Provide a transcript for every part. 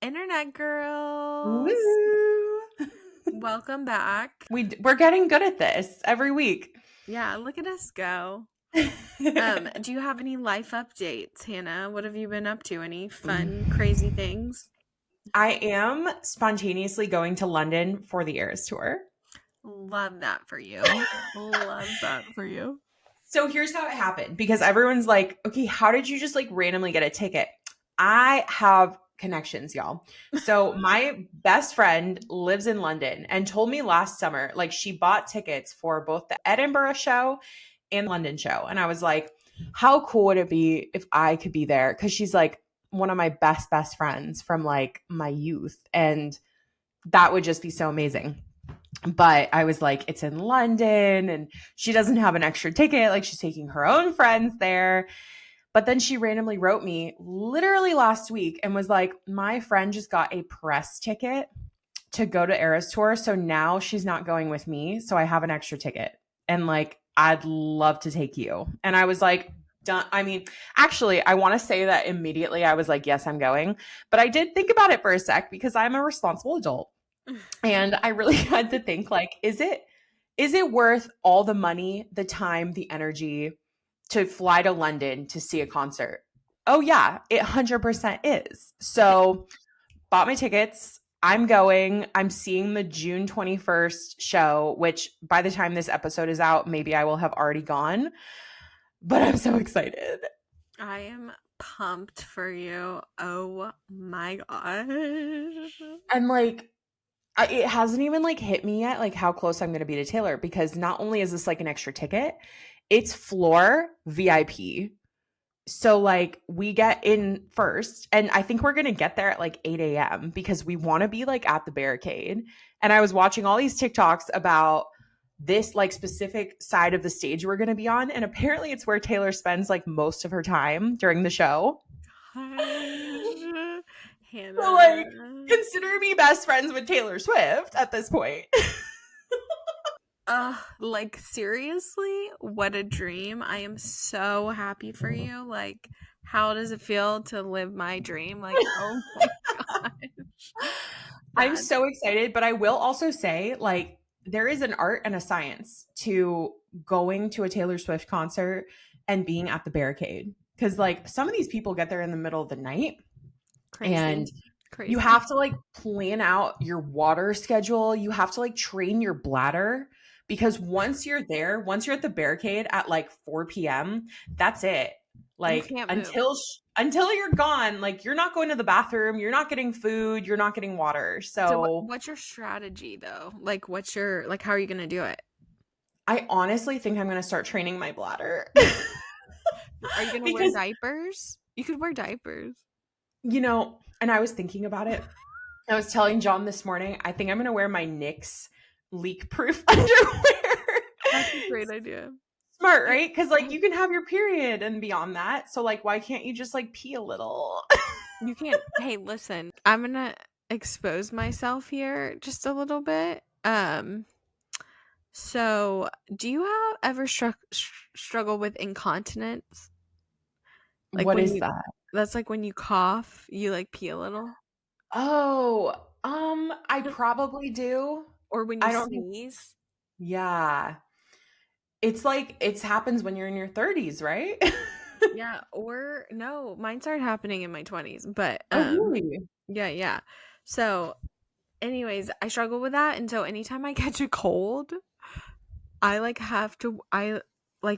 Internet Girlz. Woo! Welcome back. We're getting good at this every week. Yeah, look at us go. Do you have any life updates, Hannah? What have you been up to? Any fun, crazy things? I am spontaneously going to London for the Eras Tour. Love that for you. Love that for you. So here's how it happened, because everyone's like, okay, how did you just like randomly get a ticket? I have connections, y'all. So my best friend lives in London and told me last summer, like she bought tickets for both the Edinburgh show and London show. And I was like, how cool would it be if I could be there? Because she's like one of my best friends from like my youth. And that would just be so amazing. But I was like, it's in London and she doesn't have an extra ticket. Like she's taking her own friends there. But then she randomly wrote me literally last week and was like, my friend just got a press ticket to go to Eras Tour. So now she's not going with me. So I have an extra ticket. And like, I'd love to take you. And I was like, done. I mean, actually, I want to say that immediately I was like, yes, I'm going. But I did think about it for a sec because I'm a responsible adult. And I really had to think like, is it worth all the money, the time, the energy to fly to London to see a concert? Oh yeah, it 100% is. So bought my tickets. I'm going. I'm seeing the June 21st show, which by the time this episode is out, maybe I will have already gone. But I'm so excited. I am pumped for you. Oh my gosh. I'm like, it hasn't even like hit me yet, like how close I'm going to be to Taylor, because not only is this like an extra ticket, it's floor VIP. So like we get in first, and I think we're going to get there at like 8 a.m. because we want to be like at the barricade. And I was watching all these TikToks about this like specific side of the stage we're going to be on. And apparently it's where Taylor spends like most of her time during the show. Hannah. So like, consider me best friends with Taylor Swift at this point. Like seriously, what a dream. I am so happy for you. Like, how does it feel to live my dream? Like, oh my gosh. I'm so excited, but I will also say, like, there is an art and a science to going to a Taylor Swift concert and being at the barricade. Because, like, some of these people get there in the middle of the night. Crazy. And you have to, like, plan out your water schedule. You have to, like, train your bladder. Because once you're there, once you're at the barricade at, like, 4 p.m., that's it. Like, until you're gone, like, you're not going to the bathroom, you're not getting food, you're not getting water. So what's your strategy though? Like, how are you going to do it? I honestly think I'm going to start training my bladder. Are you going to wear diapers? You could wear diapers. You know, and I was thinking about it. I was telling John this morning, I think I'm going to wear my NYX leak-proof underwear. That's a great idea. Smart, right? Because like you can have your period and beyond that. So like, why can't you just like pee a little? You can't. Hey, listen, I'm gonna expose myself here just a little bit. So do you ever struggle with incontinence? Like, what is that? That's like when you cough, you like pee a little. Oh, I probably do. Or when you sneeze. Yeah. It's like, it happens when you're in your 30s, right? Yeah. Or no, mine started happening in my 20s, but really? Yeah. So anyways, I struggle with that. And so anytime I catch a cold, I like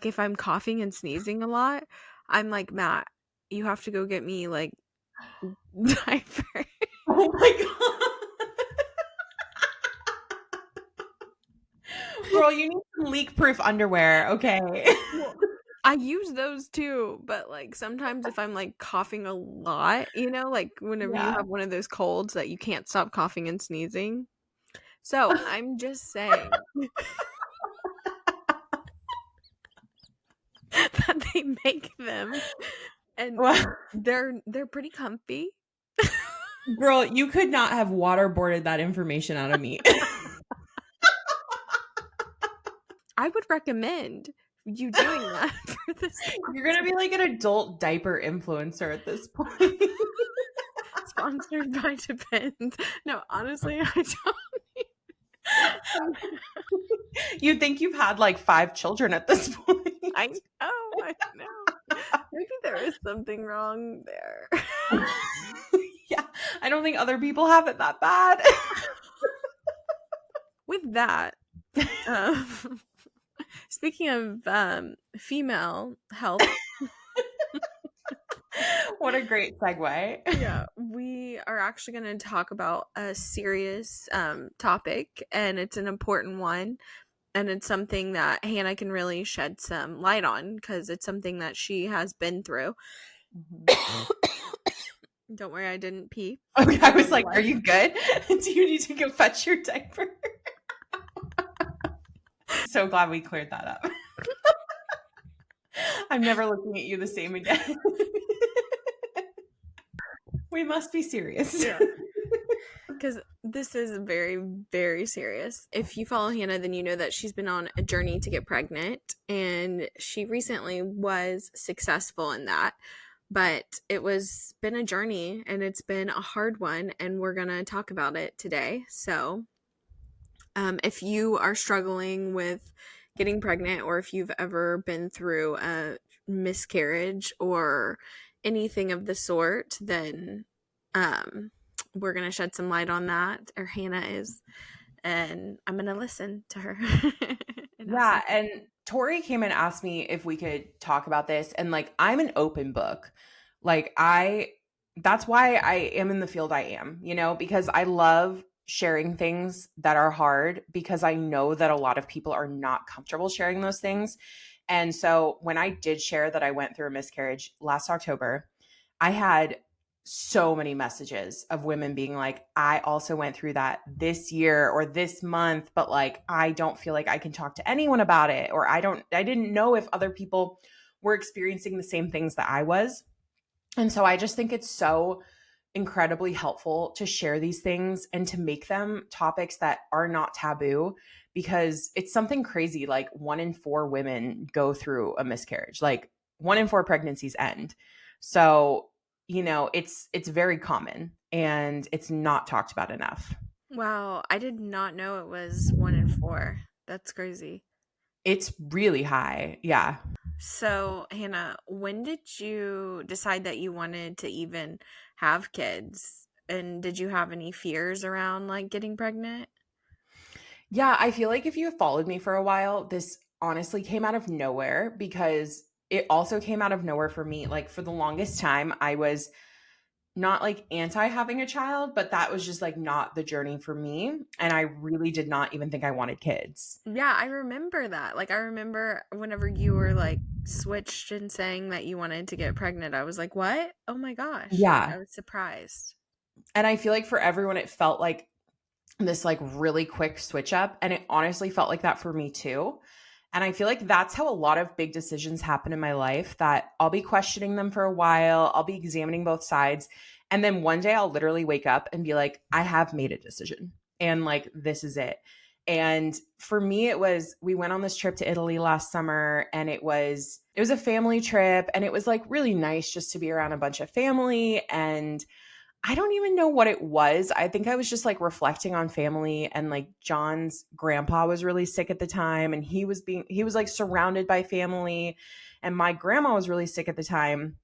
if I'm coughing and sneezing a lot, I'm like, Matt, you have to go get me like diaper. Oh my God. Girl, you need some leak-proof underwear, okay? Well, I use those too, but like sometimes if I'm like coughing a lot, you know, like whenever you have one of those colds that you can't stop coughing and sneezing. So I'm just saying that they make them, and they're pretty comfy. Girl, you could not have waterboarded that information out of me. I would recommend you doing that for this. You're gonna be like an adult diaper influencer at this point. Sponsored by Depends. No, honestly, I don't. You'd think you've had like 5 children at this point. I know. Maybe there is something wrong there. Yeah, I don't think other people have it that bad. With that, um, speaking of female health, What a great segue. yeah, we are actually going to talk about a serious topic, and it's an important one. And it's something that Hannah can really shed some light on because it's something that she has been through. Don't worry, I didn't pee. Okay, I was like, are you good? Do you need to go fetch your diaper? So glad we cleared that up. I'm never looking at you the same again. We must be serious. Yeah. Because this is very, very serious. If you follow Hannah, then you know that she's been on a journey to get pregnant, and she recently was successful in that. But it was been a journey, and it's been a hard one, and we're gonna talk about it today. So, if you are struggling with getting pregnant, or if you've ever been through a miscarriage or anything of the sort, then we're going to shed some light on that, or Hannah is, and I'm going to listen to her. Yeah, and Torri came and asked me if we could talk about this, and like I'm an open book. Like that's why I am in the field I am, because I love sharing things that are hard because I know that a lot of people are not comfortable sharing those things. And so when I did share that I went through a miscarriage last October, I had so many messages of women being like, I also went through that this year or this month, but like, I don't feel like I can talk to anyone about it. Or I didn't know if other people were experiencing the same things that I was. And so I just think it's so incredibly helpful to share these things and to make them topics that are not taboo, because it's something crazy. Like 1 in 4 women go through a miscarriage, like 1 in 4 pregnancies end. So, it's very common and it's not talked about enough. Wow, I did not know it was 1 in 4. That's crazy. It's really high. Yeah. So, Hannah, when did you decide that you wanted to even have kids? And did you have any fears around like getting pregnant? Yeah, I feel like if you have followed me for a while, this honestly came out of nowhere, because it also came out of nowhere for me. Like for the longest time, I was not like anti having a child, but that was just like not the journey for me. And I really did not even think I wanted kids. Yeah, I remember that. Like, I remember whenever you were like switched and saying that you wanted to get pregnant, I was like, what? Oh my gosh. Like, Yeah. I was surprised. And I feel like for everyone, it felt like this like really quick switch up. And it honestly felt like that for me too. And I feel like that's how a lot of big decisions happen in my life, that I'll be questioning them for a while. I'll be examining both sides. And then one day I'll literally wake up and be like, I have made a decision. And like, this is it. And for me, we went on this trip to Italy last summer, and it was a family trip, and it was like really nice just to be around a bunch of family. And I don't even know what it was. I think I was just like reflecting on family, and like John's grandpa was really sick at the time, and he was like surrounded by family, and my grandma was really sick at the time,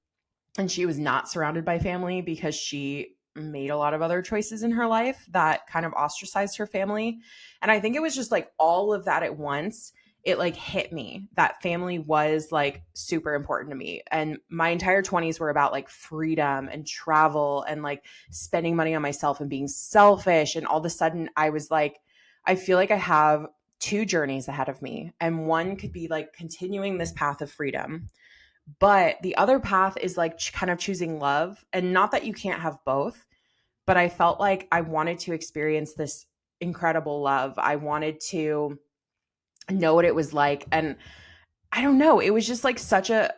and she was not surrounded by family because she made a lot of other choices in her life that kind of ostracized her family. And I think it was just like all of that at once. It like hit me that family was like super important to me. And my entire 20s were about like freedom and travel and like spending money on myself and being selfish. And all of a sudden I was like, I feel like I have 2 journeys ahead of me. And one could be like continuing this path of freedom, but the other path is like kind of choosing love. And not that you can't have both, but I felt like I wanted to experience this incredible love. I wanted to know what it was like. And I don't know, it was just like such a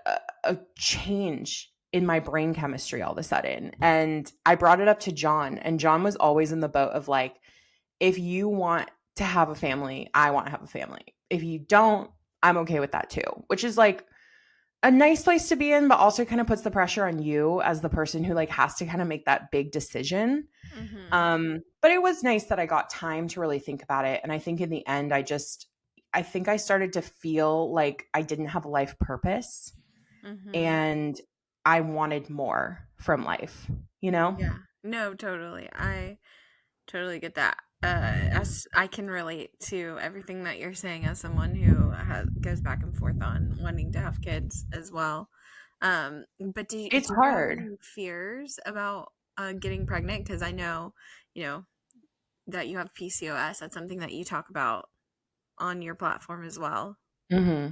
change in my brain chemistry all of a sudden. And I brought it up to John, and John was always in the boat of like, if you want to have a family, I want to have a family. If you don't, I'm okay with that too, which is like a nice place to be in, but also kind of puts the pressure on you as the person who like has to kind of make that big decision. Mhm. But it was nice that I got time to really think about it. And I think in the end, I think I started to feel like I didn't have a life purpose Mhm. and I wanted more from life, you know? Yeah. No, totally. I totally get that. As I can relate to everything that you're saying as someone who goes back and forth on wanting to have kids as well. But It's do you have hard. any fears about getting pregnant? Because I know, you know, that you have PCOS. That's something that you talk about on your platform as well. Hmm.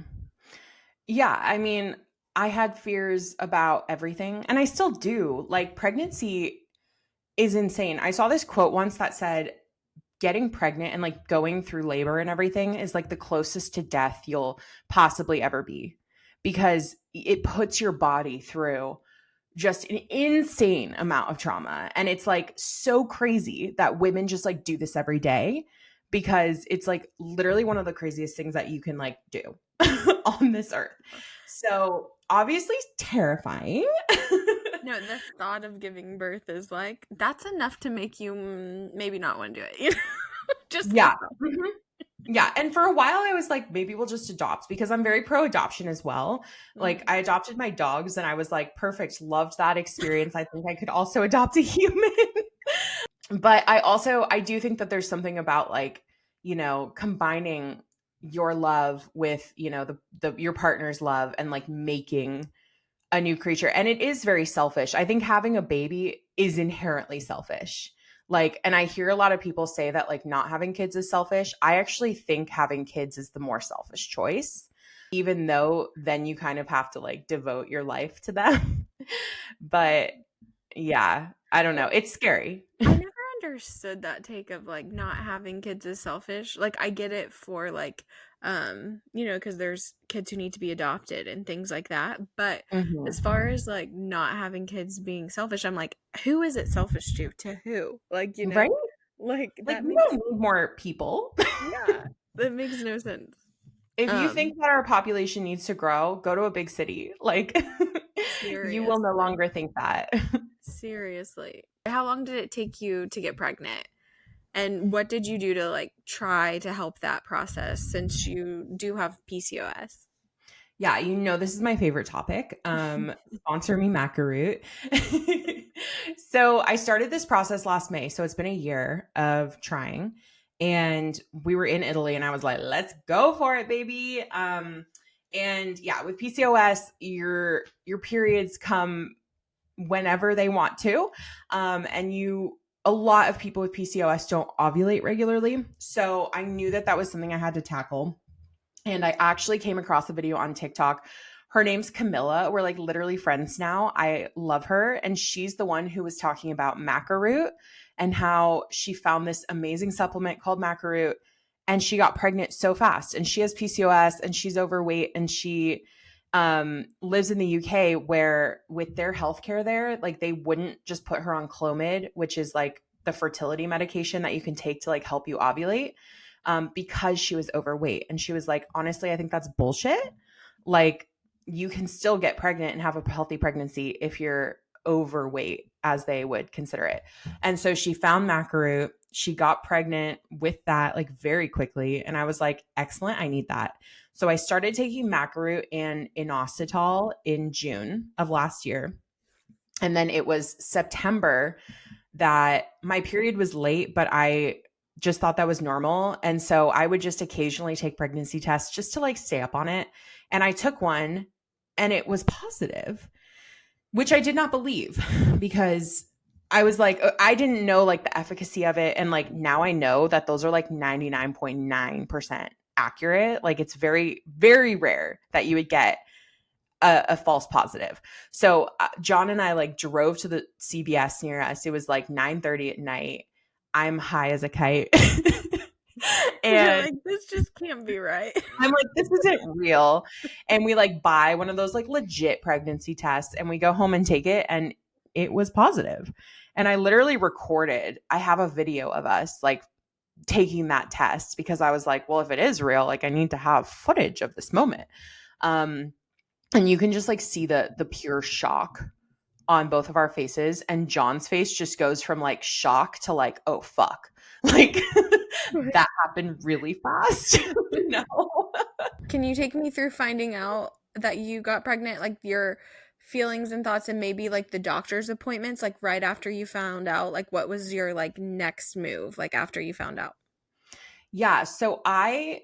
Yeah. I mean, I had fears about everything and I still do. Like, pregnancy is insane. I saw this quote once that said, getting pregnant and like going through labor and everything is like the closest to death you'll possibly ever be because it puts your body through just an insane amount of trauma. And it's like so crazy that women just like do this every day because it's like literally one of the craziest things that you can like do on this earth. So obviously terrifying. No, the thought of giving birth is like that's enough to make you maybe not want to do it. You know? Just the Yeah. thought. Mhm. Yeah, and for a while I was like, maybe we'll just adopt because I'm very pro adoption as well. Like Mhm. I adopted my dogs and I was like, perfect, loved that experience. I think I could also adopt a human. But I do think that there's something about like, combining your love with, the your partner's love and like making a new creature. And it is very selfish. I think having a baby is inherently selfish. Like, and I hear a lot of people say that like not having kids is selfish. I actually think having kids is the more selfish choice, even though then you kind of have to like devote your life to them. But yeah, I don't know. It's scary. I never understood that take of like not having kids is selfish. Like I get it for like because there's kids who need to be adopted and things like that. But as Mhm. far as like not having kids being selfish, I'm like, who is it selfish to? To who? Like, Right? like Like that we makes don't need more people. yeah, that makes no sense. If you Um, think that our population needs to grow, go to a big city. Like you will no seriously. longer think that. Seriously. How long did it take you to get pregnant? And what did you do to like try to help that process since you do have PCOS? Yeah, this is my favorite topic. Sponsor me Macaroot. So I started this process last May. So it's been a year of trying. And we were in Italy and I was like, let's go for it, baby. And yeah, with PCOS, your periods come whenever they want to. And a lot of people with PCOS don't ovulate regularly. So I knew that that was something I had to tackle. And I actually came across a video on TikTok. Her name's Camilla. We're like literally friends now. I love her. And she's the one who was talking about Macaroot and how she found this amazing supplement called Macaroot and she got pregnant so fast. And she has PCOS and she's overweight and she lives in the UK where with their healthcare there, like they wouldn't just put her on Clomid, which is like the fertility medication that you can take to like help you ovulate because she was overweight. And she was like, honestly, I think that's bullshit. Like, you can still get pregnant and have a healthy pregnancy if you're overweight, as they would consider it. And so she found Macaroot. She got pregnant with that like very quickly. And I was like, excellent. I need that. So I started taking Macaroot and inositol in June of last year. And then it was September that my period was late, but I just thought that was normal. And so I would just occasionally take pregnancy tests just to like stay up on it. And I took one and it was positive, which I did not believe because I was like, I didn't know like the efficacy of it. And like now I know that those are like 99.9% accurate. Like it's very, very rare that you would get a false positive. So John and I like drove to the CBS near us. It was like 9:30 at night. I'm high as a kite. You're And like, this just can't be right. I'm like, this isn't real. And we like buy one of those like legit pregnancy tests and we go home and take it and it was positive. And I literally recorded, I have a video of us like taking that test because I was like, well, if it is real, like I need to have footage of this moment. Um, And you can just like see the pure shock on both of our faces, and John's face just goes from like shock to like, oh fuck. Like Right. that happened really fast. No. Can you take me through finding out that you got pregnant, like your feelings and thoughts, and maybe like the doctor's appointments, like right after you found out? Like, what was your like next move, like after you found out? Yeah, so I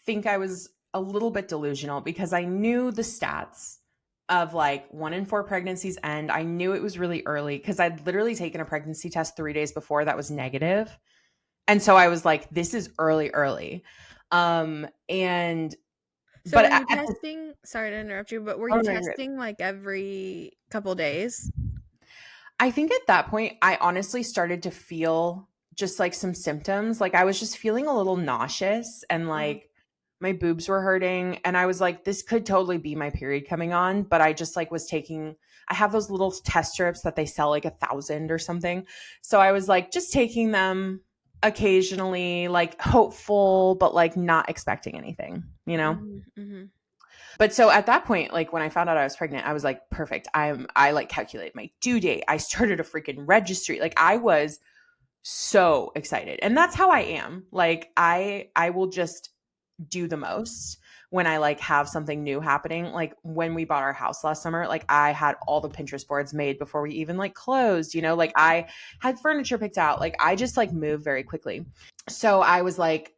think I was a little bit delusional because I knew the stats of like 1 in 4 pregnancies end. I knew it was really early because I'd literally taken a pregnancy test 3 days before that was negative. And so I was like, this is early, early. And So but were at you the testing? Sorry to interrupt you, but were oh, you no, you're good. testing like every couple days? I think at that point, I honestly started to feel just like some symptoms. Like I was just feeling a little nauseous and Uh-huh. like my boobs were hurting. And I was like, this could totally be my period coming on. But I just like was taking, I have those little test strips that they sell like 1,000 or something. So I was like just taking them occasionally, like hopeful, but like not expecting anything, you know? Mhm, mhm. But so at that point, like when I found out I was pregnant, I was like, perfect. I like calculated my due date. I started a freaking registry. Like I was so excited. And that's how I am. Like I will just do the most when I like have something new happening. Like when we bought our house last summer, like I had all the Pinterest boards made before we even like closed, you know, like I had furniture picked out. Like I just like move very quickly. So I was like,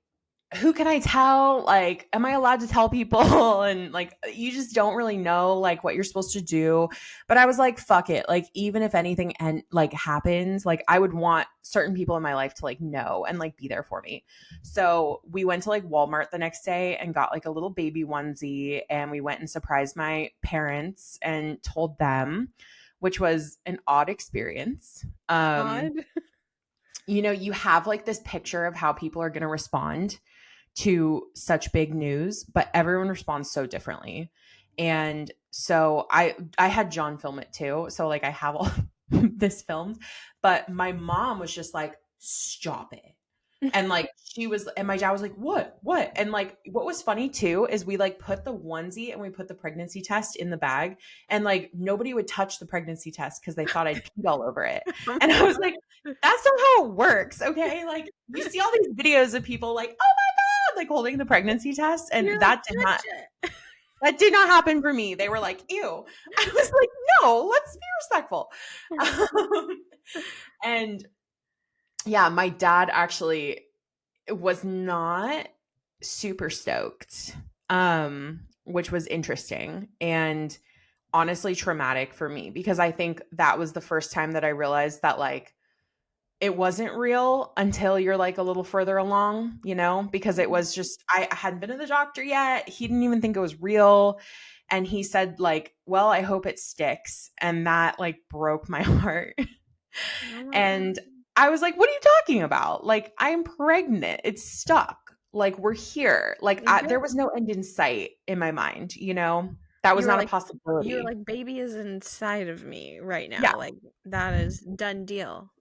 who can I tell? Like, am I allowed to tell people? And like, you just don't really know like what you're supposed to do. But I was like, fuck it. Like, even if anything and like happens, like I would want certain people in my life to like know and like be there for me. So we went to like Walmart the next day and got like a little baby onesie, and we went and surprised my parents and told them, which was an odd experience. Odd. You know, you have like this picture of how people are going to respond to such big news, but everyone responds so differently. And so I had John film it too. So like I have all this filmed, but my mom was just like, stop it. And like she was, and my dad was like, what? And like what was funny too is we like put the onesie and we put the pregnancy test in the bag, and like nobody would touch the pregnancy test because they thought I'd peed all over it. Oh And my I was god. like, that's not how it works. Okay. Like you see all these videos of people like, oh my God, like holding the pregnancy test. You're And like, touch it. that did not happen for me. They were like, ew. I was like, no, let's be respectful. And yeah, my dad actually was not super stoked, which was interesting and honestly traumatic for me because I think that was the first time that I realized that like it wasn't real until you're like a little further along, you know, because it Mhm. was just, I hadn't been to the doctor yet. He didn't even think it was real. And he said, like, well, I hope it sticks. And that like broke my heart. Oh my And god. I was like, what are you talking about? Like, I'm pregnant. It's stuck. Like, we're here. Like, there Yeah. was no end in sight in my mind, you know? That was You were not a like you were possibility. like, "Baby is inside of me right Yeah. now." Like, that is done deal.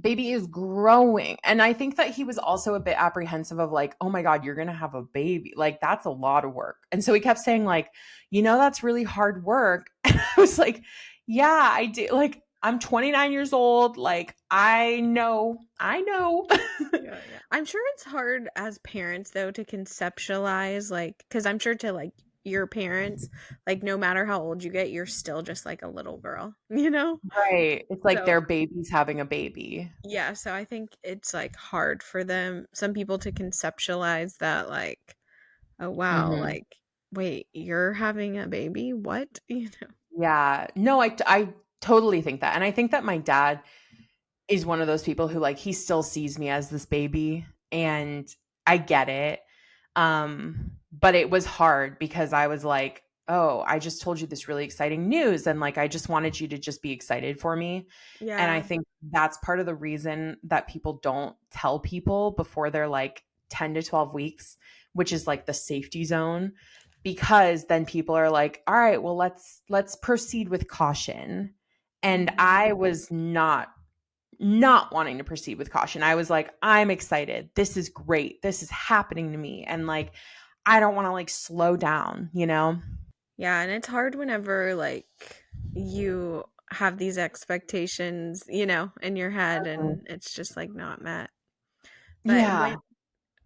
Baby is growing. And I think that he was also a bit apprehensive of like, oh my God, you're going to have a baby. Like, that's a lot of work. And so he kept saying, like, you know, that's really hard work. And I was like, yeah, I do. Like, I'm 29 years old. Like, I know, I know. Yeah, yeah. I'm sure it's hard as parents though to conceptualize like because I'm sure to like your parents, like no matter how old you get, you're still just like a little girl, you know? Right. It's like So their baby's having a baby. yeah, so I think it's like hard for them, some people to conceptualize that like, oh wow, Hmm. like wait, you're having a baby? What? You know? Yeah. No, I totally think that. And I think that my dad is one of those people who like he still sees me as this baby, and I get it. But it was hard because I was like, "Oh, I just told you this really exciting news and like I just wanted you to just be excited for me." And I Yeah. think that's part of the reason that people don't tell people before they're like 10 to 12 weeks, which is like the safety zone, because then people are like, "All right, well let's proceed with caution." And Mhm. I was not wanting to proceed with caution. I was like, I'm excited. This is great. This is happening to me. And like, I don't want to like slow down, you know? Yeah, and it's hard whenever like you have these expectations, in your head Mhm. and it's just like not met. But Yeah.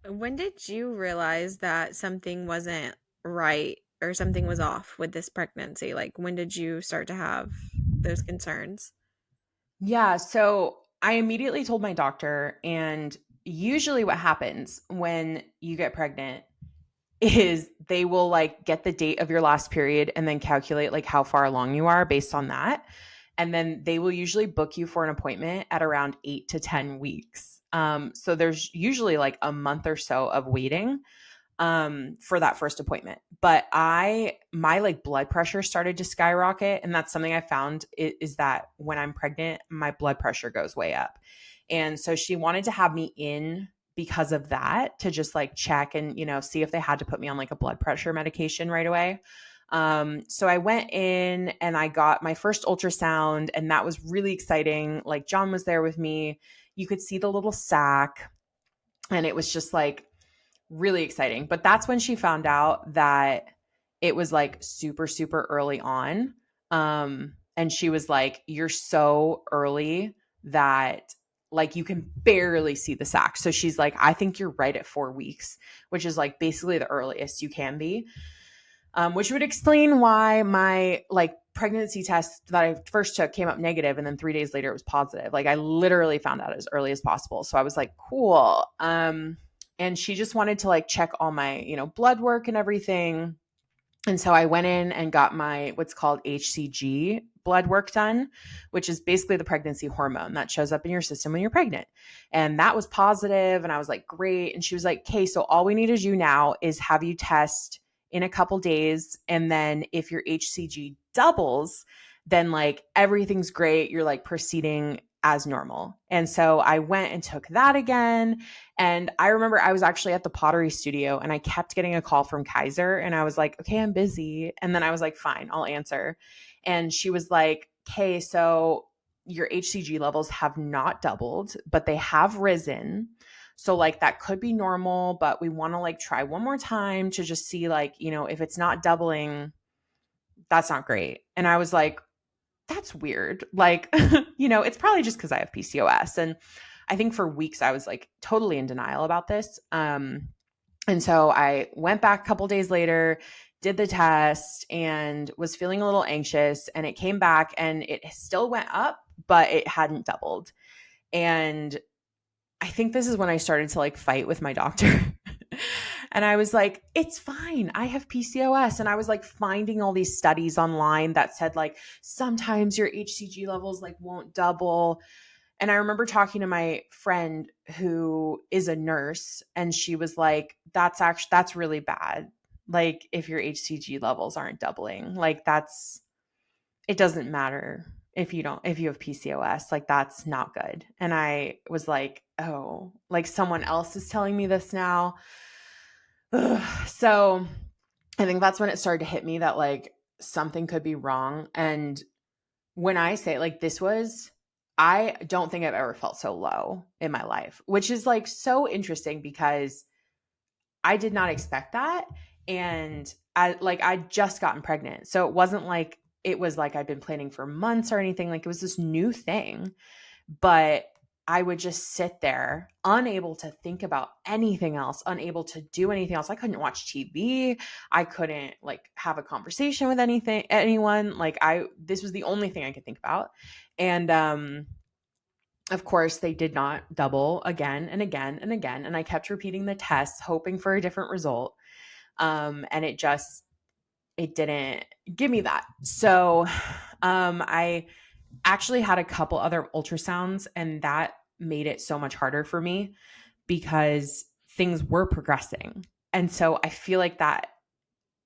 when did you realize that something wasn't right or something was off with this pregnancy? Like when did you start to have those concerns? Yeah. So I immediately told my doctor, and usually what happens when you get pregnant is they will like get the date of your last period and then calculate like how far along you are based on that. And then they will usually book you for an appointment at around 8 to 10 weeks. So there's usually like a month or so of waiting for that first appointment. But my like blood pressure started to skyrocket. And that's something I found is that when I'm pregnant, my blood pressure goes way up. And so she wanted to have me in because of that, to just like check and, see if they had to put me on like a blood pressure medication right away. So I went in and I got my first ultrasound, and that was really exciting. Like John was there with me. You could see the little sac, and it was just like really exciting. But that's when she found out that it was like super, super early on. And she was like, "You're so early that like you can barely see the sac." So she's like, "I think you're right at 4 weeks," which is like basically the earliest you can be. Which would explain why my like pregnancy test that I first took came up negative, and then 3 days later it was positive. Like I literally found out as early as possible. So I was like, cool. And she just wanted to like check all my, blood work and everything. And so I went in and got my what's called HCG blood work done, which is basically the pregnancy hormone that shows up in your system when you're pregnant. And that was positive, and I was like, great. And she was like, okay, so all we need to do now is have you test in a couple days. And then if your HCG doubles, then like everything's great. You're like proceeding as normal. And so I went and took that again. And I remember I was actually at the pottery studio, and I kept getting a call from Kaiser, and I was like, okay, I'm busy. And then I was like, fine, I'll answer. And she was like, okay, so your HCG levels have not doubled, but they have risen. So like that could be normal, but we want to like try one more time to just see like, if it's not doubling, that's not great. And I was like, that's weird. Like, it's probably just because I have PCOS. And I think for weeks I was like totally in denial about this. And so I went back a couple days later, did the test, and was feeling a little anxious. And it came back and it still went up, but it hadn't doubled. And I think this is when I started to like fight with my doctor. And I was like, it's fine. I have PCOS. And I was like finding all these studies online that said like sometimes your HCG levels like won't double. And I remember talking to my friend who is a nurse, and she was like, that's really bad. Like if your HCG levels aren't doubling, like it doesn't matter if you have PCOS, like that's not good. And I was like, oh, like someone else is telling me this now. Ugh. So I think that's when it started to hit me that like something could be wrong. And when I say like I don't think I've ever felt so low in my life, which is like so interesting because I did not expect that. And I just gotten pregnant. So it wasn't like it was like I'd been planning for months or anything. Like it was this new thing. But I would just sit there, unable to think about anything else, unable to do anything else. I couldn't watch TV. I couldn't like have a conversation with anyone. Like this was the only thing I could think about. And of course, they did not double again and again and again. And I kept repeating the tests, hoping for a different result. And it didn't give me that. So I actually had a couple other ultrasounds, and that made it so much harder for me because things were progressing. And so I feel like that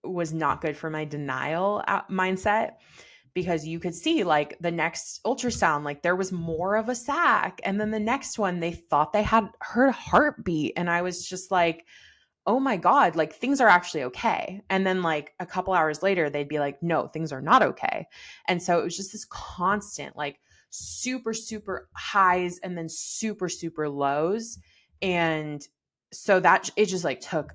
was not good for my denial mindset, because you could see like the next ultrasound, like there was more of a sac. And then the next one, they thought they had heard a heartbeat. And I was just like, oh my God, like things are actually okay. And then like a couple hours later, they'd be like, no, things are not okay. And so it was just this constant, like super, super highs and then super, super lows. And so that it just like took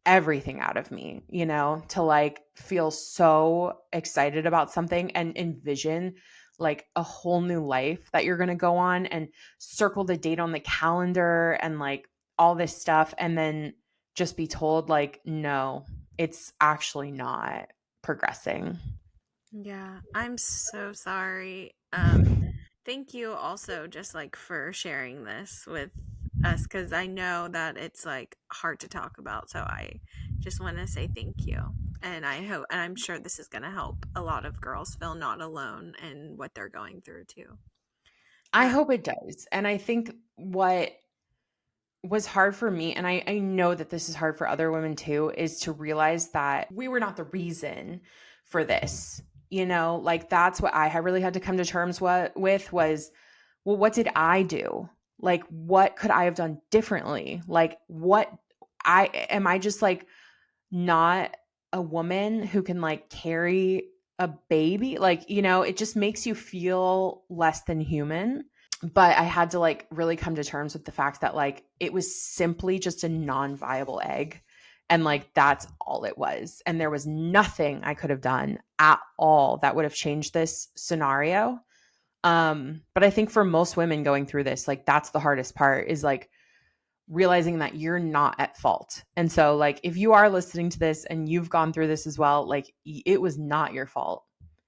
everything out of me, to like feel so excited about something and envision like a whole new life that you're going to go on and circle the date on the calendar and like all this stuff. And then just be told, like, no, it's actually not progressing. Yeah, I'm so sorry. Thank you also just like for sharing this with us because I know that it's like hard to talk about. So I just want to say thank you. And I hope, and I'm sure this is going to help a lot of girls feel not alone in what they're going through too. I Uh, hope it does. And I think what was hard for me, and I know that this is hard for other women too, is to realize that we were not the reason for this. Like that's what I had really had to come to terms with was, well, what did I do? Like, what could I have done differently? Like, I just like not a woman who can like carry a baby? Like, it just makes you feel less than human. But I had to like really come to terms with the fact that like it was simply just a non-viable egg. And like that's all it was. And there was nothing I could have done at all that would have changed this scenario. But I think for most women going through this, like that's the hardest part is like realizing that you're not at fault. And so like if you are listening to this and you've gone through this as well, like it was not your fault.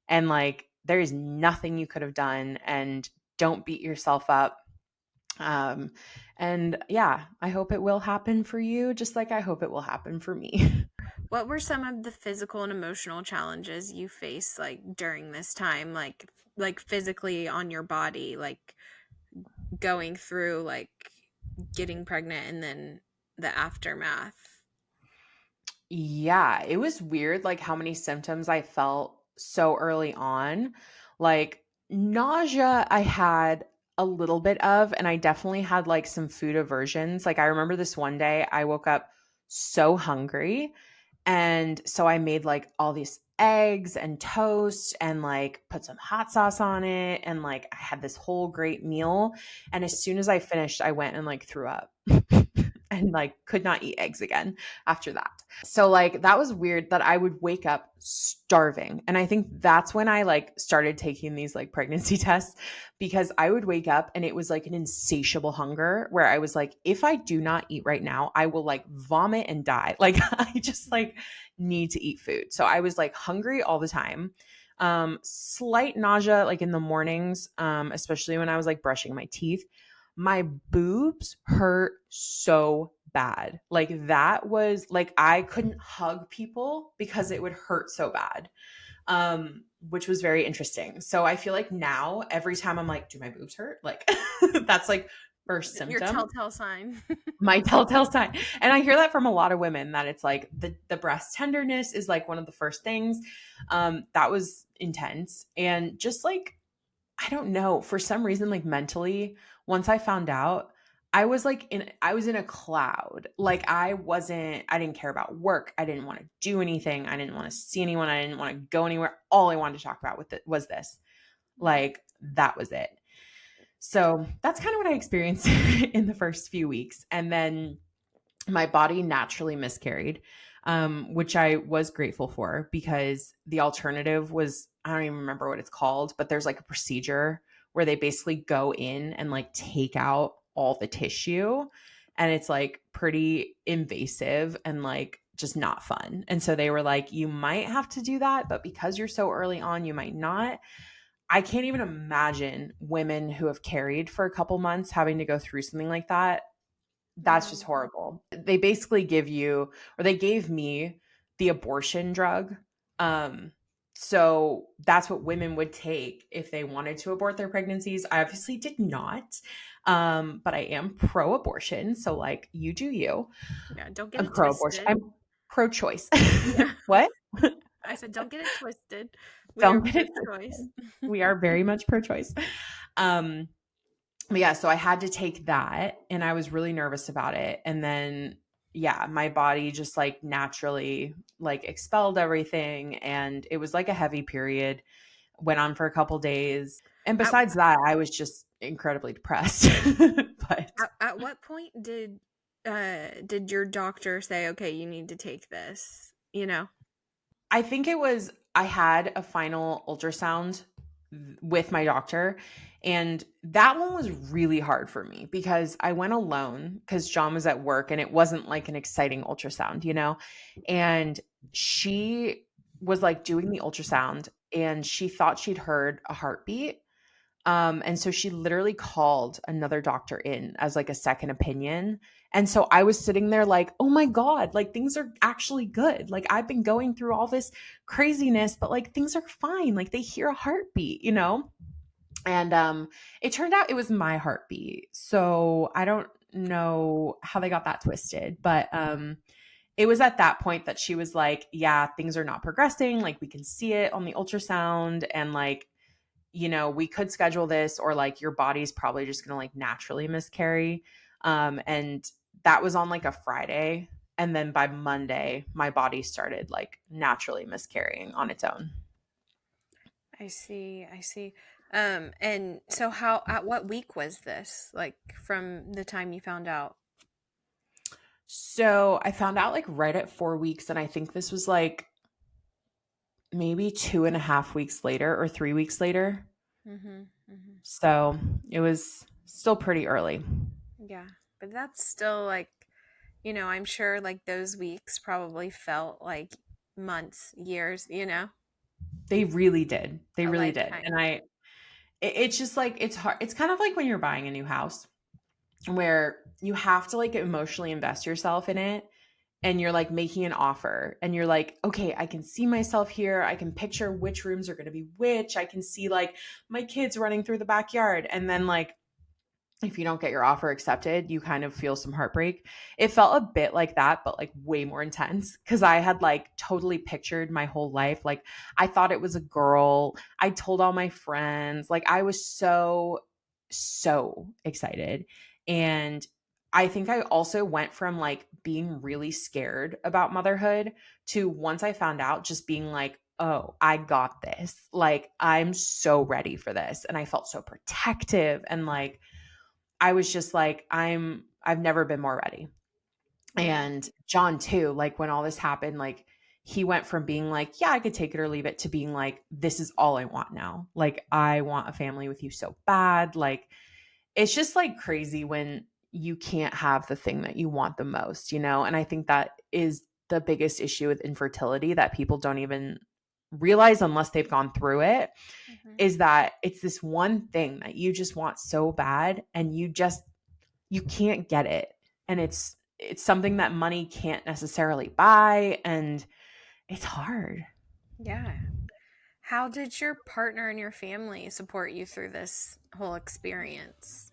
And like there is nothing you could have done, and don't beat yourself up. Um and yeah, I hope it will happen for you just like I hope it will happen for me. what were some of the physical and emotional challenges you faced like during this time, like physically on your body, like going through like getting pregnant and then the aftermath? Yeah, it was weird like how many symptoms I felt so early on. Like nausea I had a little bit of, and I definitely had like some food aversions. Like I remember this one day I woke up so hungry, and so I made like all these eggs and toast and like put some hot sauce on it, and like I had this whole great meal, and as soon as I finished I went and like threw up. And like could not eat eggs again after that. So like that was weird that I would wake up starving. And I think that's when I like started taking these like pregnancy tests, because I would wake up and it was like an insatiable hunger where I was like, if I do not eat right now, I will like vomit and die. Like I just like need to eat food. So I was like hungry all the time. Slight nausea like in the mornings, especially when I was like brushing my teeth. My boobs hurt so bad. Like that was like I couldn't hug people because it would hurt so bad. Which was very interesting. So I feel like now every time I'm like, do my boobs hurt? Like that's like first Your symptom, telltale sign. my telltale sign. And I hear that from a lot of women that it's like the breast tenderness is like one of the first things. That was intense. And just like I don't know, for some reason, like mentally, once I found out, I was in a cloud. Like I didn't care about work. I didn't want to do anything. I didn't want to see anyone. I didn't want to go anywhere. All I wanted to talk about with it was this. Like that was it. So that's kind of what I experienced in the first few weeks. And then my body naturally miscarried, which I was grateful for, because the alternative was, I don't even remember what it's called, but there's like a procedure where they basically go in and like take out all the tissue. And it's like pretty invasive and like just not fun. And so they were like, you might have to do that, but because you're so early on, you might not. I can't even imagine women who have carried for a couple months having to go through something like that. That's just No. horrible. They basically give you, or they gave me the abortion drug. Um, so that's what women would take if they wanted to abort their pregnancies. I obviously did not. But I am pro abortion. So like you do you. Yeah, don't get I'm it pro abortion. twisted. I'm pro choice. Yeah. What? I said don't get it twisted. We are Don't get pro it choice. twisted. We are very much pro choice. Um, but yeah, so I had to take that and I was really nervous about it. And then yeah, my body just like naturally like expelled everything, and it was like a heavy period. Went on for a couple days. And At, besides that, I was just incredibly depressed. But at what point did did your doctor say, okay, you need to take this? You know? I think it was I had a final ultrasound with my doctor, and that one was really hard for me because I went alone because John was at work and it wasn't like an exciting ultrasound, you know? And she was like doing the ultrasound and she thought she'd heard a heartbeat. And so she literally called another doctor in as like a second opinion. And so I was sitting there like, oh my God, like things are actually good. Like I've been going through all this craziness, but like things are fine. Like they hear a heartbeat, you know? And it turned out it was my heartbeat. So I don't know how they got that twisted, but it was at that point that she was like, yeah, things are not progressing. Like we can see it on the ultrasound and like we could schedule this or like your body's probably just going to like naturally miscarry. And that was on like a Friday. And then by Monday, my body started like naturally miscarrying on its own. I see. I see. And so at what week was this? Like from the time you found out? So I found out like right at 4 weeks. And I think this was like maybe 2.5 weeks later or 3 weeks later. Mhm. Mhm. So it was still pretty early. Yeah. But that's still like, I'm sure like those weeks probably felt like months, years, They really did. They a really did. lifetime. And it's just like, it's hard. It's kind of like when you're buying a new house where you have to like emotionally invest yourself in it and you're like making an offer and you're like, okay, I can see myself here. I can picture which rooms are going to be which. I can see like my kids running through the backyard. And then like if you don't get your offer accepted, you kind of feel some heartbreak. It felt a bit like that, but like way more intense because I had like totally pictured my whole life. Like I thought it was a girl. I told all my friends. Like I was so, so excited. And I think I also went from like being really scared about motherhood to once I found out, just being like, oh, I got this. Like I'm so ready for this. And I felt so protective and like, I was just like, I've never been more ready. Yeah. And John too, like when all this happened, like he went from being like, yeah, I could take it or leave it to being like, this is all I want now. Like I want a family with you so bad. Like it's just like crazy when you can't have the thing that you want the most, you know? And I think that is the biggest issue with infertility that people don't even realize unless they've gone through it Mhm. is that it's this one thing that you just want so bad and you can't get it. And it's something that money can't necessarily buy and it's hard. Yeah. How did your partner and your family support you through this whole experience?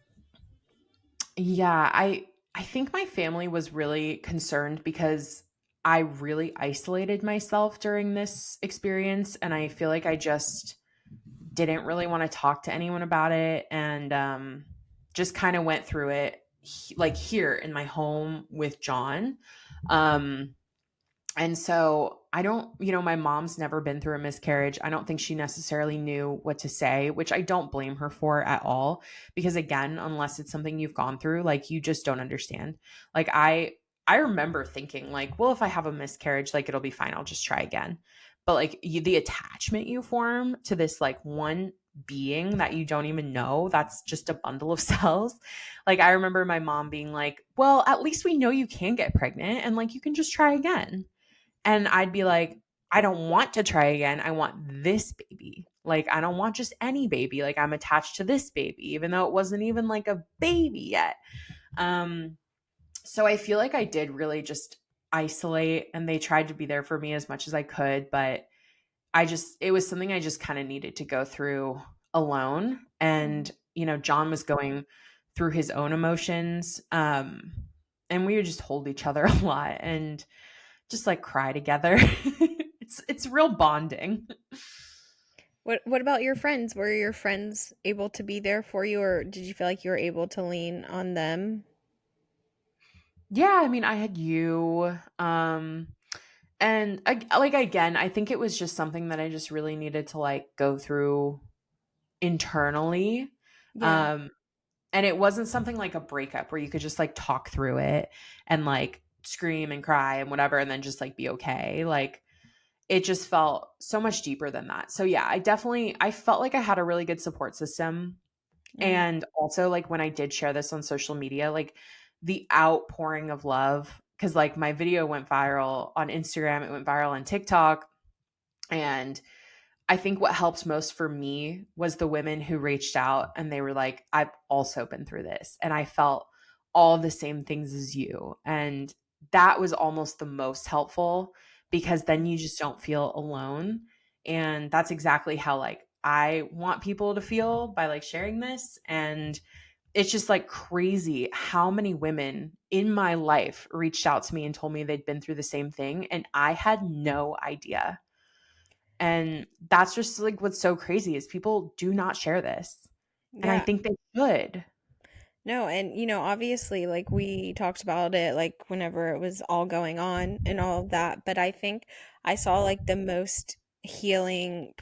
Yeah, I think my family was really concerned because I really isolated myself during this experience and I feel like I just didn't really want to talk to anyone about it and just kind of went through it like here in my home with John. Um And so I don't, my mom's never been through a miscarriage. I don't think she necessarily knew what to say, which I don't blame her for at all. Because again, unless it's something you've gone through, like you just don't understand. Like I remember thinking like, well, if I have a miscarriage, like it'll be fine. I'll just try again. But like the attachment you form to this like one being that you don't even know, that's just a bundle of cells. Like I remember my mom being like, well, at least we know you can get pregnant and like you can just try again. And I'd be like, I don't want to try again. I want this baby. Like, I don't want just any baby. Like, I'm attached to this baby, even though it wasn't even like a baby yet. Um, so I feel like I did really just isolate and they tried to be there for me as much as I could. But it was something I just kind of needed to go through alone. Mhm. And, John was going through his own emotions. And we would just hold each other a lot. And just like cry together. It's real bonding. What about your friends? Were your friends able to be there for you, or did you feel like you were able to lean on them? Yeah, I mean, I had you and like again, I think it was just something that I just really needed to like go through internally. Yeah. Um And it wasn't something like a breakup where you could just like talk through it and like scream and cry and whatever and then just like be okay. Like it just felt so much deeper than that. So yeah, I felt like I had a really good support system. Mm. And also like when I did share this on social media, like the outpouring of love, cuz like my video went viral on Instagram, it went viral on TikTok, and I think what helped most for me was the women who reached out and they were like, I've also been through this and I felt all the same things as you. And that was almost the most helpful because then you just don't feel alone. And that's exactly how like I want people to feel by like sharing this. And it's just like crazy how many women in my life reached out to me and told me they'd been through the same thing. And I had no idea. And that's just like what's so crazy is people do not share this. And I Yeah. think they should. No, and obviously, like we talked about it, like whenever it was all going on and all of that. But I think I saw like the most healing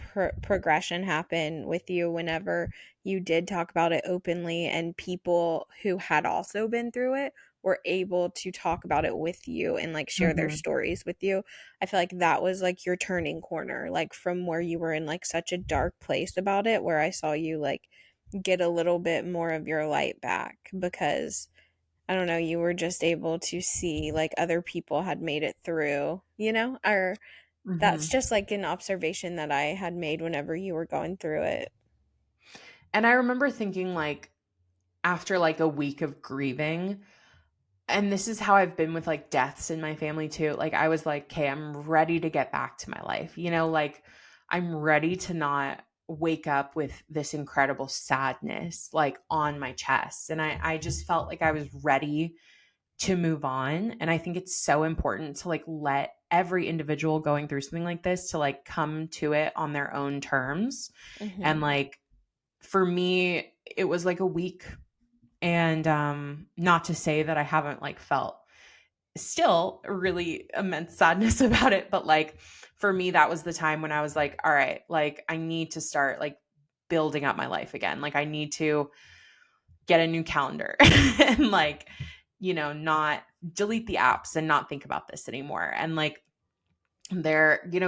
progression happen with you whenever you did talk about it openly, and people who had also been through it were able to talk about it with you and like share their Mhm. stories with you. I feel like that was like your turning corner, like from where you were in like such a dark place about it, where I saw you like get a little bit more of your light back because I don't know, you were just able to see like other people had made it through, or that's Mhm. just like an observation that I had made whenever you were going through it. And I remember thinking like after like a week of grieving, and this is how I've been with like deaths in my family too. Like I was like, "Okay, I'm ready to get back to my life." Like I'm ready to not wake up with this incredible sadness like on my chest. And I just felt like I was ready to move on. And I think it's so important to like let every individual going through something like this to like come to it on their own terms. And Mhm. like for me, it was like a week. And not to say that I haven't like felt still really immense sadness about it, but like for me, that was the time when I was like, all right, like I need to start like building up my life again. Like I need to get a new calendar and like, not delete the apps and not think about this anymore. And like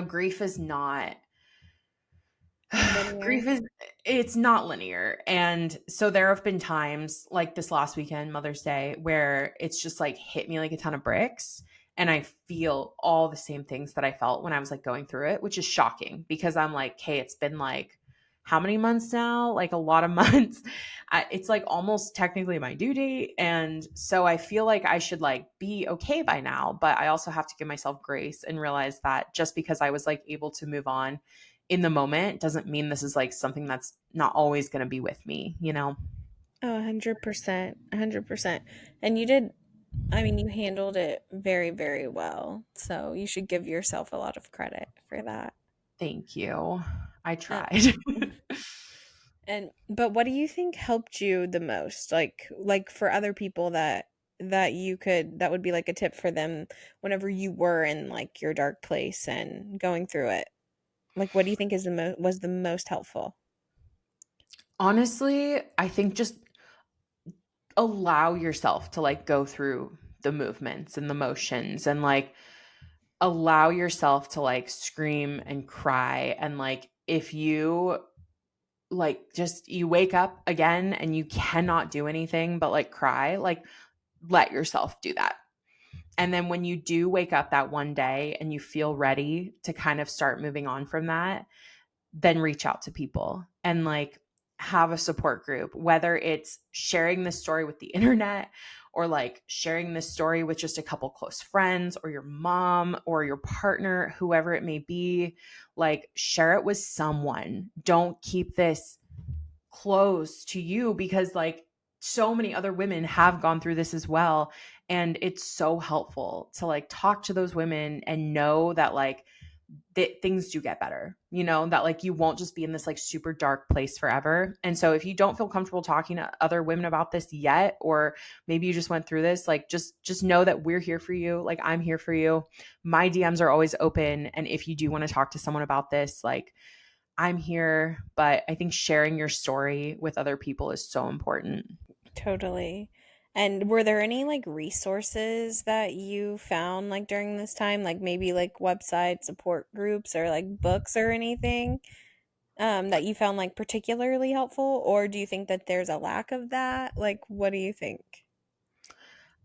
grief is not grief Linear. is it's not linear. And so there have been times like this last weekend, Mother's Day, where it's just like hit me like a ton of bricks. And I feel all the same things that I felt when I was like going through it, which is shocking because I'm like, hey, it's been like how many months now? Like a lot of months. It's like almost technically my due date. And so I feel like I should like be okay by now. But I also have to give myself grace and realize that just because I was like able to move on in the moment doesn't mean this is like something that's not always going to be with me, you know? Oh, 100%. 100%. And you did, I mean, you handled it very, very well. So you should give yourself a lot of credit for that. Thank you. I And tried. but what do you think helped you the most? Like for other people that would be like a tip for them whenever you were in like your dark place and going through it. Like what do you think is was the most helpful? Honestly, I think just allow yourself to like go through the movements and the motions and like allow yourself to like scream and cry. And like if you like just you wake up again and you cannot do anything but like cry, like let yourself do that. And then when you do wake up that one day and you feel ready to kind of start moving on from that, then reach out to people and like have a support group, whether it's sharing this story with the internet or like sharing this story with just a couple close friends or your mom or your partner, whoever it may be. Like share it with someone. Don't keep this close to you because like so many other women have gone through this as well, and it's so helpful to like talk to those women and know that like that things do get better, that like you won't just be in this like super dark place forever. And so if you don't feel comfortable talking to other women about this yet, or maybe you just went through this, like just know that we're here for you. Like I'm here for you. My DMs are always open, and if you do want to talk to someone about this, like I'm here. But I think sharing your story with other people is so important. Totally. And were there any like resources that you found like during this time, like maybe like website support groups or like books or anything that you found like particularly helpful? Or do you think that there's a lack of that? Like, what do you think?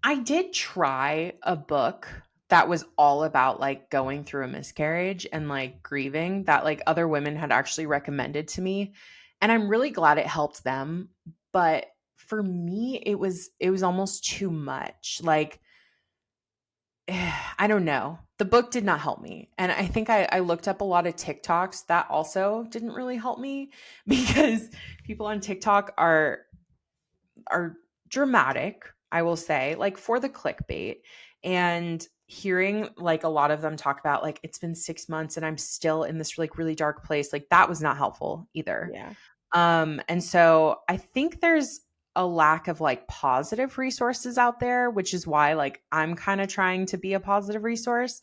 I did try a book that was all about like going through a miscarriage and like grieving that like other women had actually recommended to me. And I'm really glad it helped them. But for me, it was almost too much. Like, I don't know. The book did not help me. And I think I looked up a lot of TikToks that also didn't really help me because people on TikTok are dramatic, I will say, like for the clickbait. And hearing like a lot of them talk about like it's been 6 months and I'm still in this like really dark place, like that was not helpful either. Yeah. And so I think there's a lack of like positive resources out there, which is why like I'm kind of trying to be a positive resource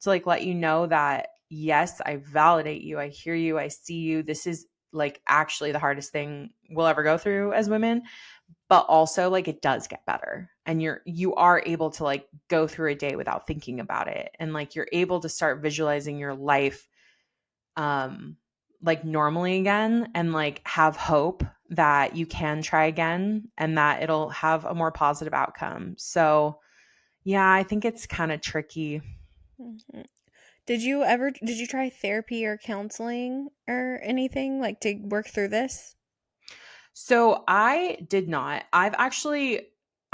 to like let you know that yes, I validate you, I hear you, I see you. This is like actually the hardest thing we'll ever go through as women, but also like it does get better and you are able to like go through a day without thinking about it and like you're able to start visualizing your life um like normally again and like have hope that you can try again and that it'll have a more positive outcome. So yeah, I think it's kind of tricky. Mhm. Did you try therapy or counseling or anything like to work through this? So I did not. I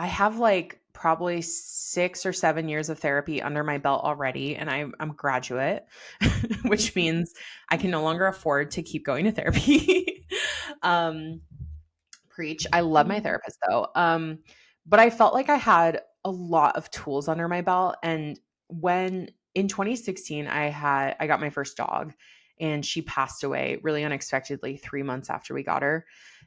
have like probably 6 or 7 years of therapy under my belt already, and I'm a graduate, which means I can no longer afford to keep going to therapy. um, Preach. I love my Mhm. therapist though. But I felt like I had a lot of tools under my belt. And when in 2016 I got my first dog and she passed away really unexpectedly 3 months after we got her.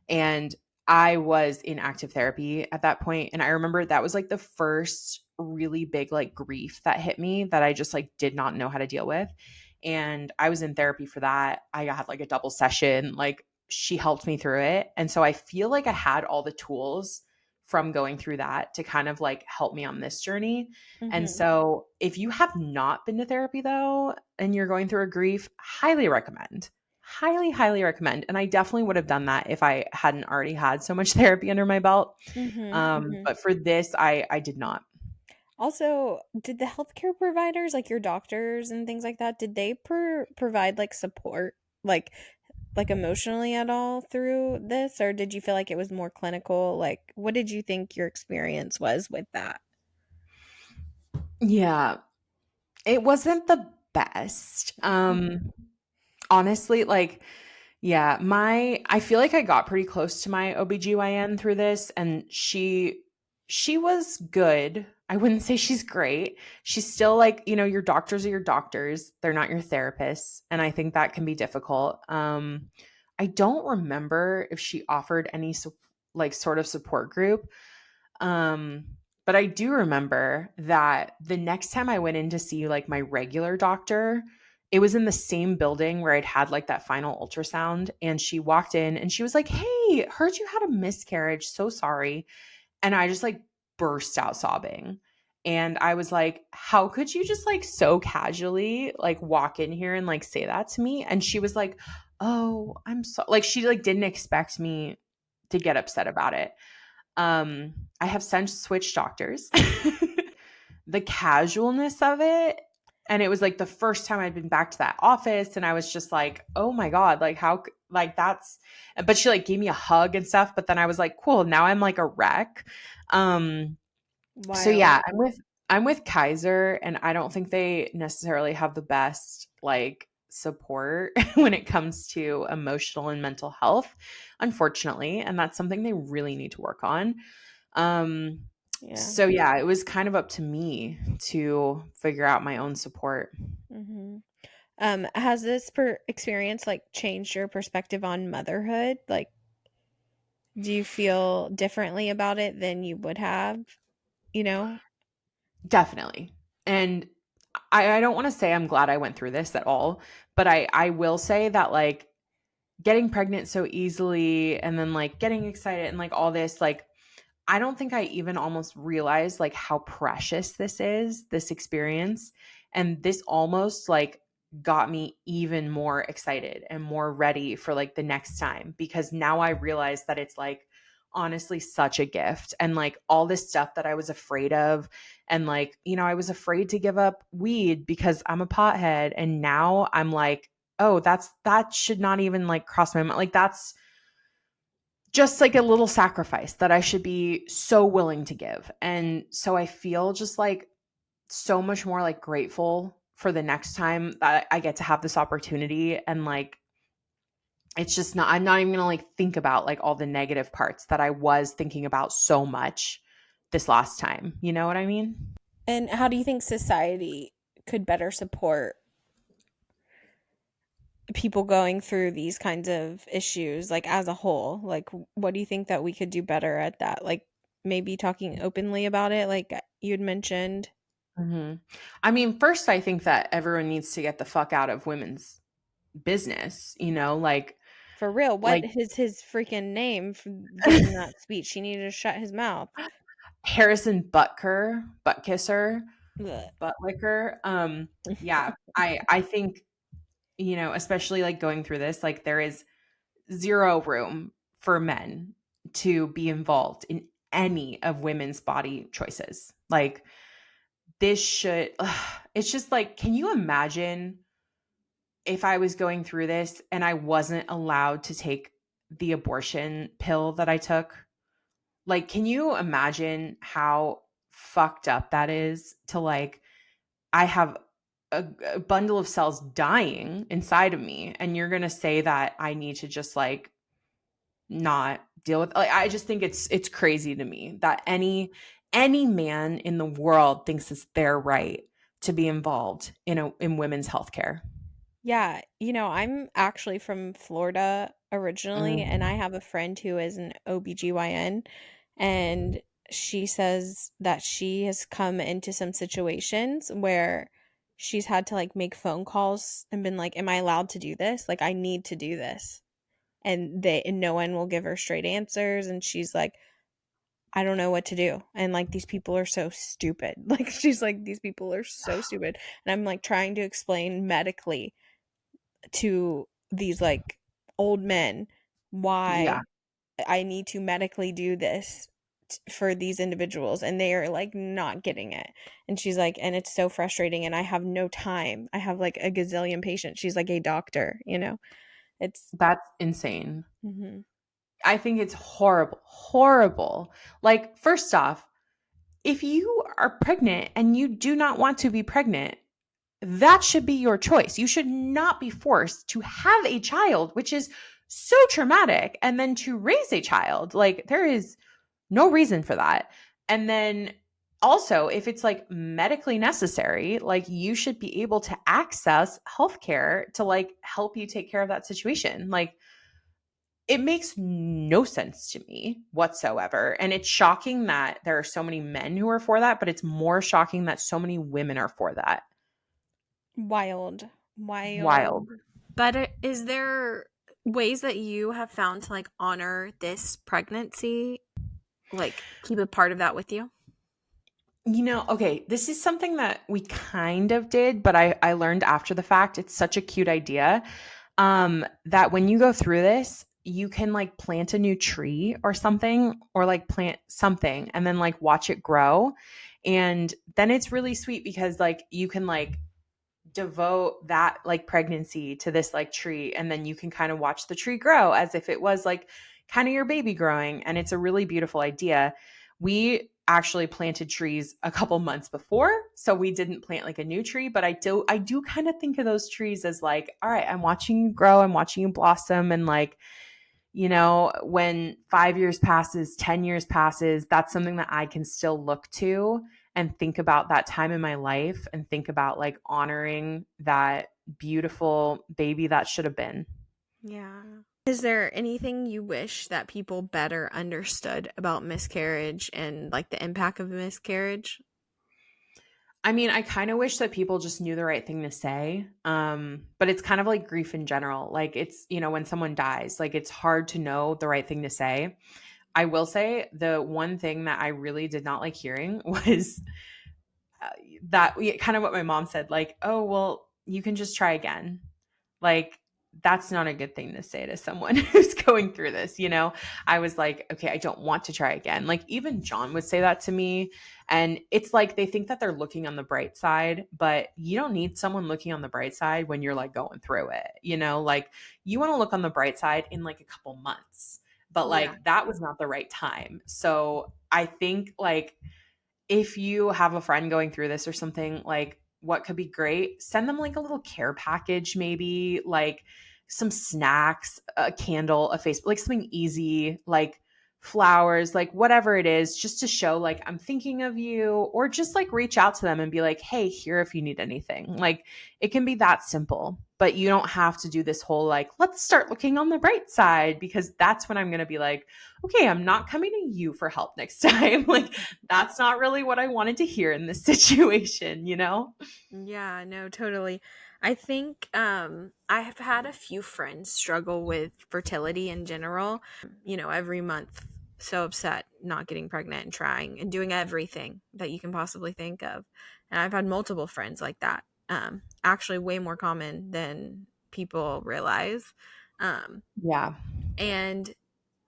And I was in active therapy at that point. And I remember that was like the first really big like grief that hit me that I just like did not know how to deal with. And I was in therapy for that. I had like a double session. Like she helped me through it. And so I feel like I had all the tools from going through that to kind of like help me on this journey. And Mhm. so if you have not been to therapy though, and you're going through a grief, highly recommend. Highly, highly recommend. And I definitely would have done that if I hadn't already had so much therapy under my belt. Mhm. Mhm. But for this, I did not. Also, did the healthcare providers, like your doctors and things like that, did they provide like support, like emotionally at all through this, or did you feel like it was more clinical? Like, what did you think your experience was with that? Yeah, it wasn't the best. Honestly, like, yeah, my I feel like I got pretty close to my OBGYN through this and she was good. I wouldn't say she's great. She's still like, your doctors are your doctors. They're not your therapists, and I think that can be difficult. I don't remember if she offered any like sort of support group. Um, but I do remember that the next time I went in to see like my regular doctor, it was in the same building where I'd had like that final ultrasound. And she walked in and she was like, "Hey, heard you had a miscarriage. So sorry." And I just like burst out sobbing. And I was like, "How could you just like so casually like walk in here and like say that to me?" And she was like, "Oh, I'm so," like she like didn't expect me to get upset about it. I have since switched doctors. The casualness of it, and it was like the first time I'd been back to that office, and I was just like, "Oh my god, like how like that's," but she like gave me a hug and stuff, but then I was like, "Cool, now I'm like a wreck." Um so Wild. yeah, I'm with Kaiser, and I don't think they necessarily have the best like support when it comes to emotional and mental health, unfortunately, and that's something they really need to work on. Um Yeah. so yeah, it was kind of up to me to figure out my own support. Mhm. Has this experience like changed your perspective on motherhood? Like, do you feel differently about it than you would have, you know? Definitely. And I don't want to say I'm glad I went through this at all, but I will say that like getting pregnant so easily and then like getting excited and like all this, like I don't think I even almost realized like how precious this is, this experience. And this almost like got me even more excited and more ready for like the next time, because now I realize that it's like honestly such a gift. And like all this stuff that I was afraid of, and like, you know, I was afraid to give up weed because I'm a pothead. And now I'm like, oh, that should not even like cross my mind. Like that's just like a little sacrifice that I should be so willing to give. And so I feel just like so much more like grateful for the next time that I get to have this opportunity. And like, it's just not, I'm not even gonna like think about like all the negative parts that I was thinking about so much this last time. You know what I mean? And how do you think society could better support people going through these kinds of issues, like as a whole? Like, what do you think that we could do better at that? Like, maybe talking openly about it, like you had mentioned. Mhm. I mean, first, I think that everyone needs to get the fuck out of women's business, you know, For real, what like is his freaking name for giving that speech? He needed to shut his mouth. Harrison butt kisser, Ugh. butt licker. Yeah, I think, you know, especially like going through this, like there is zero room for men to be involved in any of women's body choices. Like this should it's just like, can you imagine if I was going through this and I wasn't allowed to take the abortion pill that I took? Like, can you imagine how fucked up that is to like, I have a bundle of cells dying inside of me, and you're going to say that I need to just like not deal with, like, I just think it's crazy to me that any man in the world thinks it's their right to be involved in women's healthcare. Yeah, I'm actually from Florida originally, and I Mm. have a friend who is an OBGYN, and she says that she has come into some situations where she's had to like make phone calls and been like, "Am I allowed to do this? Like I need to do this." And no one will give her straight answers, and she's like, "I don't know what to do." And like these people are so stupid. Like she's like, "These people are so stupid." And I'm like trying to explain medically to these like old men Yeah, why I need to medically do this for these individuals, and they are like not getting it. And she's like, and it's so frustrating, and I have no time. I have like a gazillion patients. She's like a doctor. It's that's insane. mhm. I think it's horrible, horrible. Like, first off, if you are pregnant and you do not want to be pregnant, that should be your choice. You should not be forced to have a child, which is so traumatic, and then to raise a child. Like, there is no reason for that. And then also, if it's like medically necessary, like you should be able to access healthcare to like help you take care of that situation. Like, it makes no sense to me whatsoever. And it's shocking that there are so many men who are for that, but it's more shocking that so many women are for that. Wild, Wild. wild. But is there ways that you have found to like honor this pregnancy, like keep a part of that with you? You know, okay, this is something that we kind of did, but I learned after the fact. It's such a cute idea. That when you go through this, you can like plant a new tree or something, or like plant something and then like watch it grow. And then it's really sweet because like you can like devote that like pregnancy to this like tree, and then you can kind of watch the tree grow as if it was like kind of your baby growing. And it's a really beautiful idea. We actually planted trees a couple months before, so we didn't plant like a new tree, but I do kind of think of those trees as like, all right, I'm watching you grow, I'm watching you blossom. And like, you know, when 5 years passes, 10 years passes, that's something that I can still look to and think about that time in my life and think about like honoring that beautiful baby that should have been. Yeah. Is there anything you wish that people better understood about miscarriage and like the impact of miscarriage? I mean, I kind of wish that people just knew the right thing to say. But it's kind of like grief in general. Like it's, you know, when someone dies, like it's hard to know the right thing to say. I will say the one thing that I really did not like hearing was uh, that kind of what my mom said, like, oh, well, you can just try again. Like, that's not a good thing to say to someone who's going through this, you know? I was like, okay, I don't want to try again. Like, even John would say that to me. And it's like they think that they're looking on the bright side, but you don't need someone looking on the bright side when you're like going through it, you know? Like, you want to look on the bright side in like a couple months, but Yeah. like that was not the right time. So I think like, if you have a friend going through this or something, like what could be great, send them like a little care package, maybe like some snacks, a candle, a face, like something easy, like flowers, like whatever it is, just to show like I'm thinking of you, or just like reach out to them and be like, hey, here if you need anything. Like it can be that simple, but you don't have to do this whole like, let's start looking on the bright side, because that's when I'm going to be like, okay, I'm not coming to you for help next time. Like that's not really what I wanted to hear in this situation, you know? Yeah, no, totally. I think I have had a few friends struggle with fertility in general. Every month so upset not getting pregnant and trying and doing everything that you can possibly think of. And I've had multiple friends like that. Actually way more common than people realize. Um Yeah. and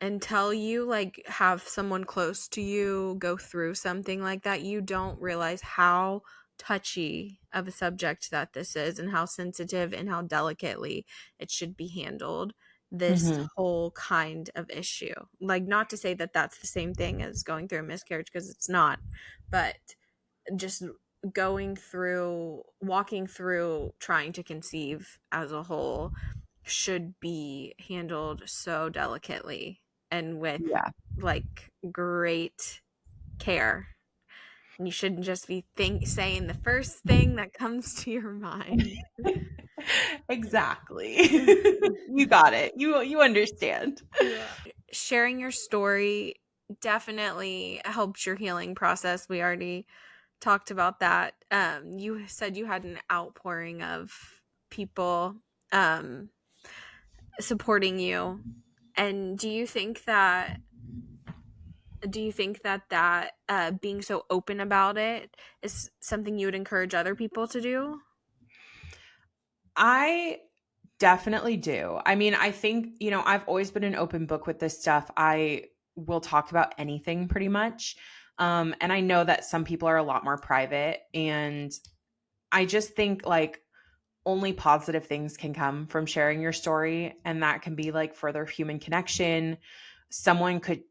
until you like have someone close to you go through something like that, you don't realize how touchy of a subject that this is and how sensitive and how delicately it should be handled, this Hmm. whole kind of issue. Like, not to say that that's the same thing as going through a miscarriage, because it's not, but just walking through trying to conceive as a whole should be handled so delicately and with Yeah. like great care. And you shouldn't just be saying the first thing that comes to your mind. Exactly. You got it. You understand. Yeah. Sharing your story definitely helps your healing process. We already talked about that. You said you had an outpouring of people um, supporting you. And do you think that being so open about it is something you would encourage other people to do? I definitely do. I mean, I think, I've always been an open book with this stuff. I will talk about anything pretty much. And I know that some people are a lot more private. And I just think like only positive things can come from sharing your story. And that can be like further human connection. Someone could,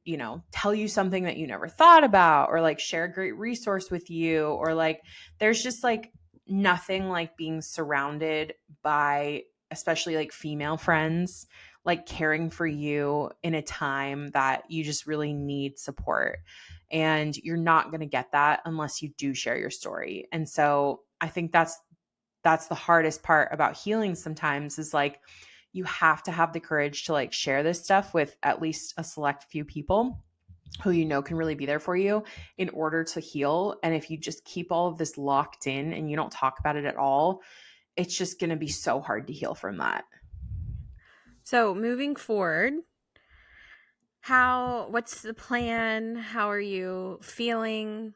tell you something that you never thought about, or like share a great resource with you, or like there's just like nothing like being surrounded by, especially like female friends, like caring for you in a time that you just really need support. And you're not going to get that unless you do share your story. And so I think that's the hardest part about healing sometimes, is like you have to have the courage to like share this stuff with at least a select few people who can really be there for you in order to heal. And if you just keep all of this locked in and you don't talk about it at all, it's just going to be so hard to heal from that. So moving forward, what's the plan? How are you feeling?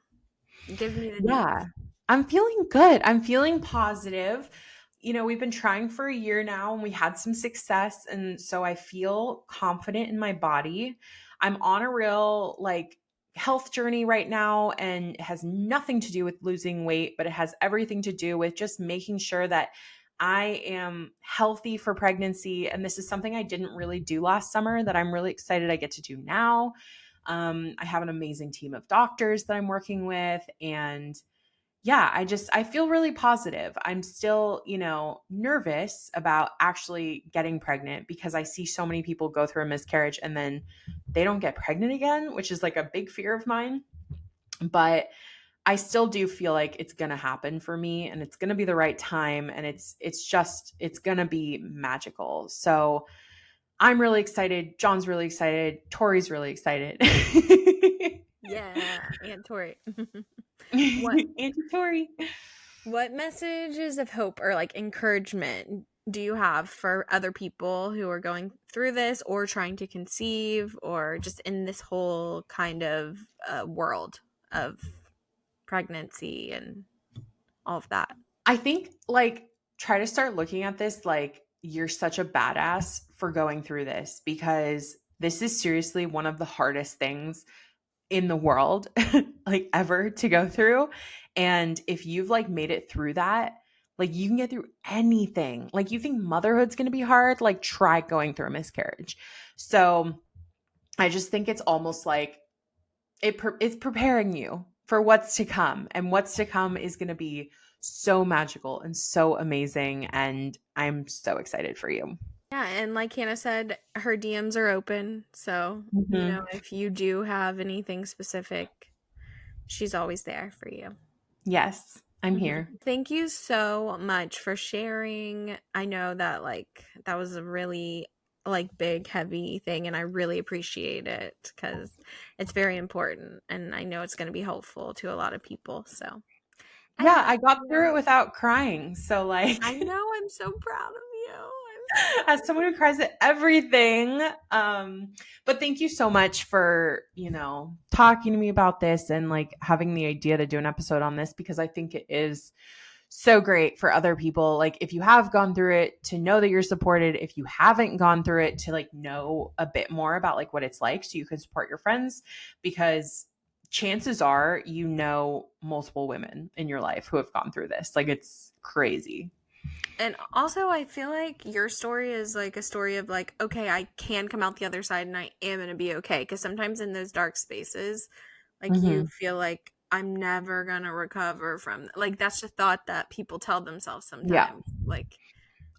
Give me the Yeah. deets. I'm feeling good. I'm feeling positive. We've been trying for a year now and we had some success. And so I feel confident in my body. I'm on a real like health journey right now, and it has nothing to do with losing weight, but it has everything to do with just making sure that I am healthy for pregnancy. And this is something I didn't really do last summer that I'm really excited I get to do now. I have an amazing team of doctors that I'm working with. And yeah, I feel really positive. I'm still, nervous about actually getting pregnant, because I see so many people go through a miscarriage and then they don't get pregnant again, which is like a big fear of mine. But I still do feel like it's going to happen for me, and it's going to be the right time, and it's going to be magical. So, I'm really excited. John's really excited. Tori's really excited. Yeah, Aunt Tori. what Auntie Tori. what messages of hope or like encouragement do you have for other people who are going through this or trying to conceive or just in this whole kind of world of pregnancy and all of that? I think like try to start looking at this like you're such a badass for going through this because this is seriously one of the hardest things in the world like ever to go through. And if you've like made it through that, like you can get through anything. Like you think motherhood's going to be hard, like try going through a miscarriage. So I just think it's almost like it's preparing you for what's to come, and what's to come is going to be so magical and so amazing, and I'm so excited for you. Yeah, and like Hannah said, her DMs are open. So, Mhm. if you do have anything specific, she's always there for you. Yes, I'm here. Thank you so much for sharing. I know that that was a really big heavy thing and I really appreciate it cuz it's very important and I know it's going to be helpful to a lot of people. So, Yeah, anyway, I got through it without crying. So like I know I'm so proud of you. as someone who cries at everything. But thank you so much for, talking to me about this and like having the idea to do an episode on this because I think it is so great for other people. Like if you have gone through it to know that you're supported, if you haven't gone through it to like know a bit more about like what it's like so you can support your friends because chances are multiple women in your life who have gone through this. Like it's crazy. And also, I feel like your story is like a story of like, okay, I can come out the other side and I am going to be okay. Because sometimes in those dark spaces, like you Mhm. feel like I'm never going to recover from, like, that's the thought that people tell themselves Yeah. sometimes. Like,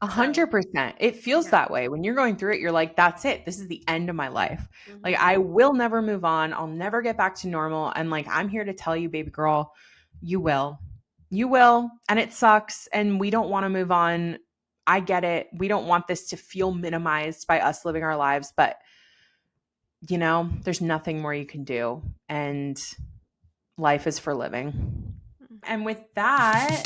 so, 100%. It feels yeah. that way. When you're going through it, you're like, that's it. This is the end of my life. Like, Hmm. I will never move on. I'll never get back to normal. And like, I'm here to tell you, baby girl, you will. You will. And it sucks. And we don't want to move on. I get it. We don't want this to feel minimized by us living our lives. But, there's nothing more you can do. And life is for living. And with that,